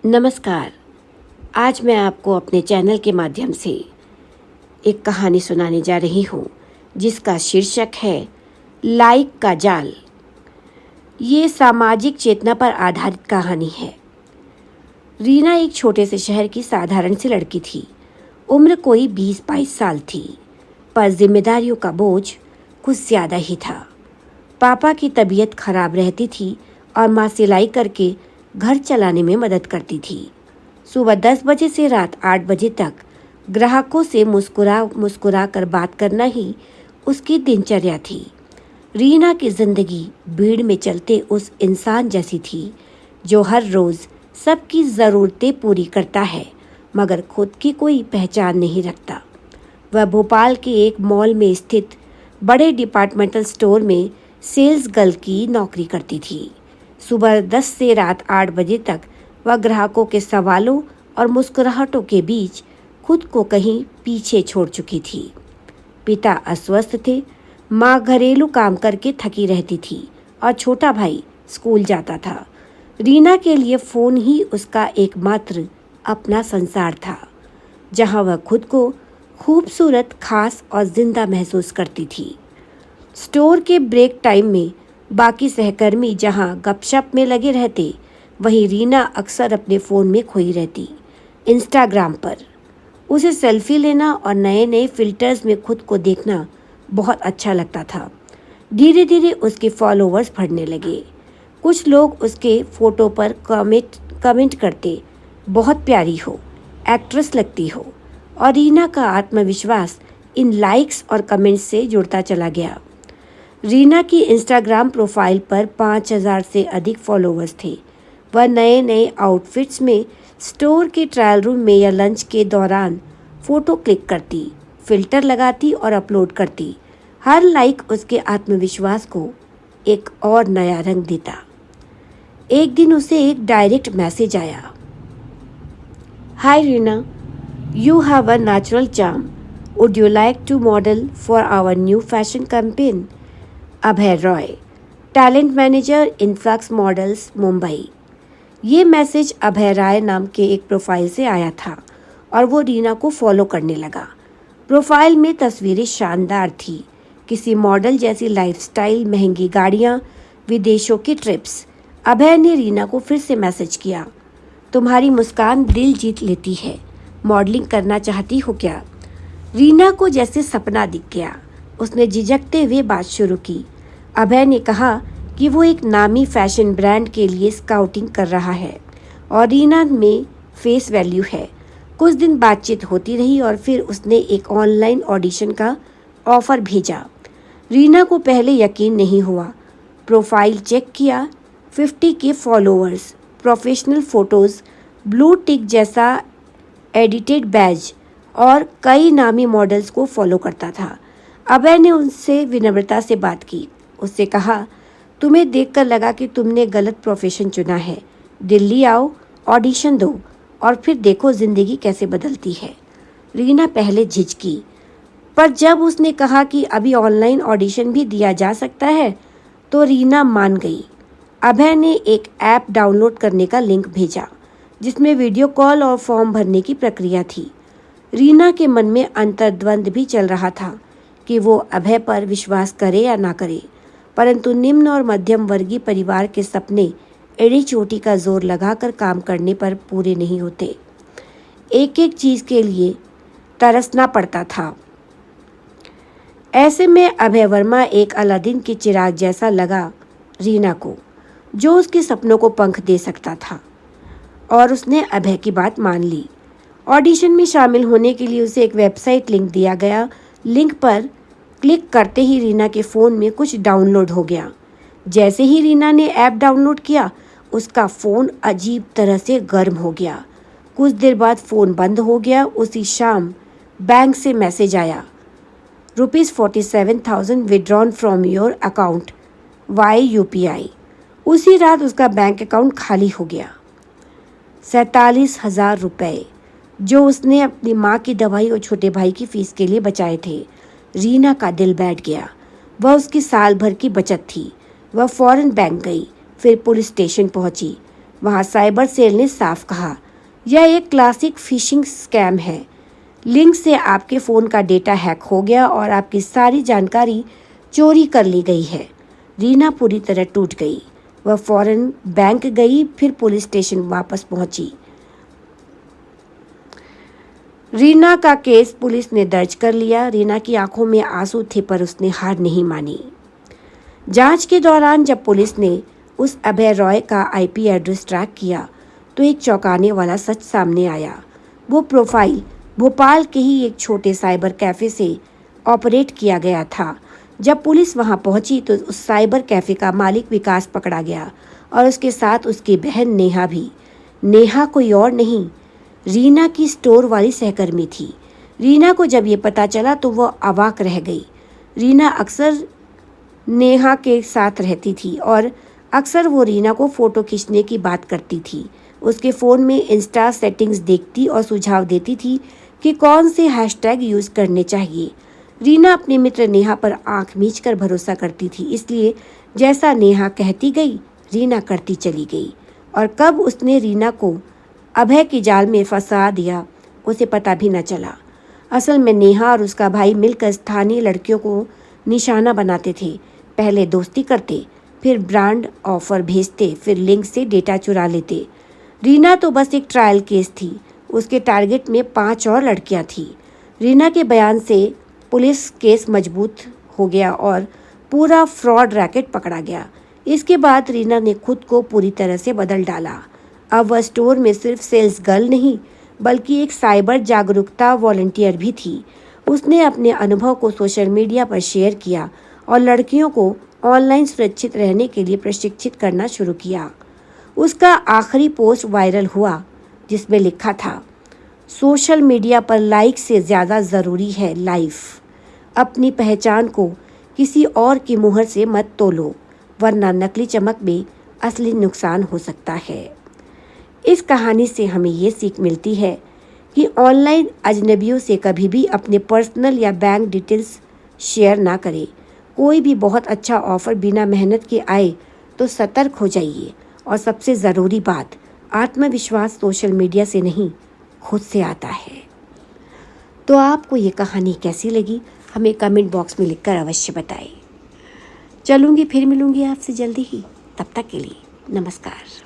नमस्कार। आज मैं आपको अपने चैनल के माध्यम से एक कहानी सुनाने जा रही हूँ जिसका शीर्षक है लाइक का जाल। ये सामाजिक चेतना पर आधारित कहानी है। रीना एक छोटे से शहर की साधारण सी लड़की थी। उम्र कोई 20-22 साल थी, पर जिम्मेदारियों का बोझ कुछ ज़्यादा ही था। पापा की तबीयत खराब रहती थी और माँ सिलाई करके घर चलाने में मदद करती थी। सुबह 10 बजे से रात 8 बजे तक ग्राहकों से मुस्कुरा कर बात करना ही उसकी दिनचर्या थी। रीना की जिंदगी भीड़ में चलते उस इंसान जैसी थी जो हर रोज़ सबकी ज़रूरतें पूरी करता है मगर खुद की कोई पहचान नहीं रखता। वह भोपाल के एक मॉल में स्थित बड़े डिपार्टमेंटल स्टोर में सेल्स गर्ल की नौकरी करती थी। सुबह 10 से रात 8 बजे तक वह ग्राहकों के सवालों और मुस्कुराहटों के बीच खुद को कहीं पीछे छोड़ चुकी थी। पिता अस्वस्थ थे, माँ घरेलू काम करके थकी रहती थी और छोटा भाई स्कूल जाता था। रीना के लिए फ़ोन ही उसका एकमात्र अपना संसार था, जहाँ वह खुद को खूबसूरत, खास और जिंदा महसूस करती थी। स्टोर के ब्रेक टाइम में बाकी सहकर्मी जहां गपशप में लगे रहते, वहीं रीना अक्सर अपने फ़ोन में खोई रहती। इंस्टाग्राम पर उसे सेल्फी लेना और नए नए फिल्टर्स में खुद को देखना बहुत अच्छा लगता था। धीरे धीरे उसके फॉलोअर्स बढ़ने लगे। कुछ लोग उसके फ़ोटो पर कमेंट करते, बहुत प्यारी हो, एक्ट्रेस लगती हो, और रीना का आत्मविश्वास इन लाइक्स और कमेंट्स से जुड़ता चला गया। रीना की इंस्टाग्राम प्रोफाइल पर 5000 से अधिक फॉलोअर्स थे। वह नए नए आउटफिट्स में स्टोर के ट्रायल रूम में या लंच के दौरान फ़ोटो क्लिक करती, फिल्टर लगाती और अपलोड करती। हर लाइक उसके आत्मविश्वास को एक और नया रंग देता। एक दिन उसे एक डायरेक्ट मैसेज आया, hi Reena, you have a natural charm, would you like to model for our new fashion campaign? Abhay Roy, talent manager, Influx models, Mumbai. ये मैसेज अभय राय नाम के एक प्रोफाइल से आया था और वो रीना को फॉलो करने लगा। प्रोफाइल में तस्वीरें शानदार थी, किसी मॉडल जैसी लाइफस्टाइल, महंगी गाड़ियाँ, विदेशों की ट्रिप्स। अभय ने रीना को फिर से मैसेज किया, तुम्हारी मुस्कान दिल जीत लेती है, मॉडलिंग करना चाहती हो क्या? रीना को जैसे सपना दिख गया। उसने झिझकते हुए बात शुरू की। अभय ने कहा कि वो एक नामी फैशन ब्रांड के लिए स्काउटिंग कर रहा है और रीना में फेस वैल्यू है। कुछ दिन बातचीत होती रही और फिर उसने एक ऑनलाइन ऑडिशन का ऑफ़र भेजा। रीना को पहले यकीन नहीं हुआ। प्रोफाइल चेक किया, 50 के followers, professional photos, blue tick जैसा एडिटेड बैज और कई नामी मॉडल्स को फॉलो करता था। अभय ने उनसे विनम्रता से बात की। उससे कहा, तुम्हें देखकर लगा कि तुमने गलत प्रोफेशन चुना है। दिल्ली आओ, ऑडिशन दो और फिर देखो ज़िंदगी कैसे बदलती है। रीना पहले झिझकी, पर जब उसने कहा कि अभी ऑनलाइन ऑडिशन भी दिया जा सकता है तो रीना मान गई। अभय ने एक ऐप डाउनलोड करने का लिंक भेजा जिसमें वीडियो कॉल और फॉर्म भरने की प्रक्रिया थी। रीना के मन में अंतर्द्वंद भी चल रहा था कि वो अभय पर विश्वास करे या ना करे, परंतु निम्न और मध्यम वर्गीय परिवार के सपने एड़ी चोटी का जोर लगाकर काम करने पर पूरे नहीं होते। एक एक चीज़ के लिए तरसना पड़ता था। ऐसे में अभय वर्मा एक अलादीन के चिराग जैसा लगा रीना को, जो उसके सपनों को पंख दे सकता था, और उसने अभय की बात मान ली। ऑडिशन में शामिल होने के लिए उसे एक वेबसाइट लिंक दिया गया। लिंक पर क्लिक करते ही रीना के फ़ोन में कुछ डाउनलोड हो गया। जैसे ही रीना ने ऐप डाउनलोड किया, उसका फ़ोन अजीब तरह से गर्म हो गया। कुछ देर बाद फ़ोन बंद हो गया। उसी शाम बैंक से मैसेज आया, ₹47,000 withdrawn from your account via UPI। उसी रात उसका बैंक अकाउंट खाली हो गया। 47,000 रुपये जो उसने अपनी माँ की दवाई और छोटे भाई की फ़ीस के लिए बचाए थे। रीना का दिल बैठ गया। वह उसकी साल भर की बचत थी। वह फ़ौरन बैंक गई, फिर पुलिस स्टेशन पहुंची। वहाँ साइबर सेल ने साफ कहा, यह एक क्लासिक फिशिंग स्कैम है। लिंक से आपके फ़ोन का डेटा हैक हो गया और आपकी सारी जानकारी चोरी कर ली गई है। रीना पूरी तरह टूट गई। वह फौरन बैंक गई, फिर पुलिस स्टेशन वापस पहुंची। रीना का केस पुलिस ने दर्ज कर लिया। रीना की आंखों में आंसू थे, पर उसने हार नहीं मानी। जांच के दौरान जब पुलिस ने उस अभय रॉय का आईपी एड्रेस ट्रैक किया तो एक चौंकाने वाला सच सामने आया। वो प्रोफाइल भोपाल के ही एक छोटे साइबर कैफे से ऑपरेट किया गया था। जब पुलिस वहां पहुंची तो उस साइबर कैफे का मालिक विकास पकड़ा गया और उसके साथ उसकी बहन नेहा भी। नेहा कोई और नहीं, रीना की स्टोर वाली सहकर्मी थी। रीना को जब ये पता चला तो वह अवाक रह गई। रीना अक्सर नेहा के साथ रहती थी और अक्सर वो रीना को फ़ोटो खींचने की बात करती थी। उसके फ़ोन में इंस्टा सेटिंग्स देखती और सुझाव देती थी कि कौन से हैशटैग यूज़ करने चाहिए। रीना अपने मित्र नेहा पर आंख मीच कर भरोसा करती थी, इसलिए जैसा नेहा कहती गई रीना करती चली गई। और कब उसने रीना को अभय की जाल में फंसा दिया उसे पता भी न चला। असल में नेहा और उसका भाई मिलकर स्थानीय लड़कियों को निशाना बनाते थे। पहले दोस्ती करते, फिर ब्रांड ऑफर भेजते, फिर लिंक से डेटा चुरा लेते। रीना तो बस एक ट्रायल केस थी। उसके टारगेट में 5 और लड़कियां थीं। रीना के बयान से पुलिस केस मजबूत हो गया और पूरा फ्रॉड रैकेट पकड़ा गया। इसके बाद रीना ने खुद को पूरी तरह से बदल डाला। अब वह स्टोर में सिर्फ सेल्स गर्ल नहीं, बल्कि एक साइबर जागरूकता वॉलंटियर भी थी। उसने अपने अनुभव को सोशल मीडिया पर शेयर किया और लड़कियों को ऑनलाइन सुरक्षित रहने के लिए प्रशिक्षित करना शुरू किया। उसका आखिरी पोस्ट वायरल हुआ जिसमें लिखा था, सोशल मीडिया पर लाइक से ज़्यादा ज़रूरी है लाइफ। अपनी पहचान को किसी और की मुहर से मत तोलो, वरना नकली चमक में असली नुकसान हो सकता है। इस कहानी से हमें ये सीख मिलती है कि ऑनलाइन अजनबियों से कभी भी अपने पर्सनल या बैंक डिटेल्स शेयर ना करें। कोई भी बहुत अच्छा ऑफ़र बिना मेहनत के आए तो सतर्क हो जाइए। और सबसे ज़रूरी बात, आत्मविश्वास सोशल मीडिया से नहीं, खुद से आता है। तो आपको ये कहानी कैसी लगी हमें कमेंट बॉक्स में लिखकर अवश्य बताएं। चलूँगी, फिर मिलूँगी आपसे जल्दी ही। तब तक के लिए नमस्कार।